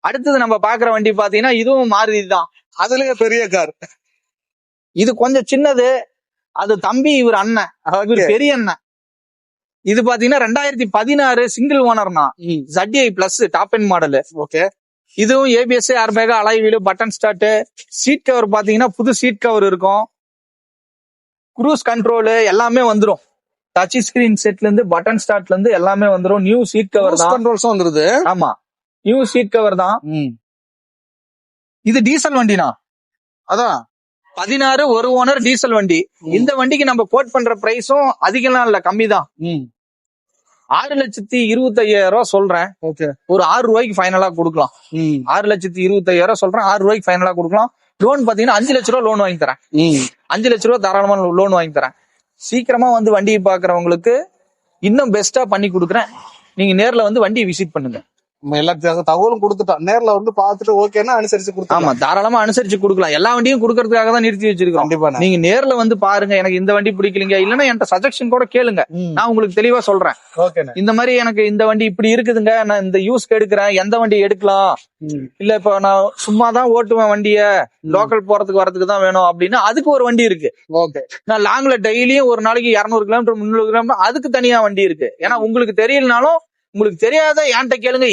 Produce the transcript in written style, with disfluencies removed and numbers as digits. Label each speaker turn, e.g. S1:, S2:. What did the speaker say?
S1: அடுத்தது நம்ம பாக்குற வண்டி பாத்தீங்கன்னா இதுவும் மாருதி தான்.
S2: அதுலயே பெரிய கார்.
S1: இது கொஞ்சம் சின்னது, அது தம்பி, இவர் அண்ணன், இவர் பெரிய அண்ணன். இது பாத்தீங்கன்னா 2016 சிங்கிள் ஓனர்னா, ZDI plus top end model.
S2: Okay.
S1: இதுவும் ABS, airbag, alloy wheel, button start, seat cover பாத்தீங்கன்னா புது சீட் கவர் இருக்கும், குரூஸ் கண்ட்ரோல் எல்லாமே வந்துரும். டச் ஸ்கிரீன் செட்ல இருந்து பட்டன் ஸ்டார்ட்ல இருந்து எல்லாமே வந்துரும். நியூ சீட் கவர் தான்.
S2: கண்ட்ரோல்ஸும் வந்துருது.
S1: ஆமா, நியூ சீட் கவர் தான். இது டீசல் வண்டினா,
S2: அதான்
S1: 16 ஒரு ஓனர் டீசல் வண்டி. இந்த வண்டிக்கு நம்ம கோட் பண்ற பிரைஸும் அதிகம்லாம் இல்ல, கம்மி தான். 6,25,000 சொல்றேன். ஒரு 6 ரூபாய்க்கு ஃபைனலா கொடுக்கலாம். 6,25,000 சொல்றேன், 6 ரூபாய்க்கு ஃபைனலா கொடுக்கலாம். லோன் பாத்தீங்கன்னா 5 லட்ச ரூபா லோன் வாங்கி தரேன். 5 லட்ச ரூபா தாராளமா லோன் வாங்கி தரேன். சீக்கிரமா வந்து வண்டியை பாக்குறவங்களுக்கு இன்னும் பெஸ்டா பண்ணி கொடுக்குறேன். நீங்க நேர்ல வந்து வண்டியை விசிட் பண்ணுங்க.
S2: எல்லா தகவலும் கொடுத்துட்டோம். நேர்ல வந்து பாத்துட்டு ஓகேன்னா அனுசரிச்சு கொடுக்கலாம்.
S1: ஆமா, தாராளமா அனுசரிச்சு கொடுக்கலாம். எல்லா வண்டியும் கொடுக்கறதுக்காக தான் நிறுத்தி வச்சிருக்கோம். நீங்க நேர்ல வந்து பாருங்க, எனக்கு இந்த வண்டி பிடிக்கலீங்க, இல்லன்னா என்கிட்ட சஜஷன் கூட கேளுங்க, நான் உங்களுக்கு தெளிவா சொல்றேன். இந்த மாதிரி எனக்கு இந்த வண்டி இப்படி இருக்குதுங்க, நான் இந்த யூஸ்க்கு எடுக்கிறேன், எந்த வண்டி எடுக்கலாம், இல்ல இப்ப நான் சும்மா தான் ஓட்டுவேன் வண்டிய, லோக்கல் போறதுக்கு வரதுக்கு தான் வேணும் அப்படின்னா அதுக்கு ஒரு வண்டி இருக்கு. நான் லாங்ல டெய்லியும் ஒரு நாளைக்கு 200 கிலோமீட்டர் 300 கிலோமீட்டர், அதுக்கு தனியா வண்டி இருக்கு. ஏன்னா உங்களுக்கு தெரியலனாலும் உங்களுக்கு தெரியாத என்கிட்ட கேளுங்க.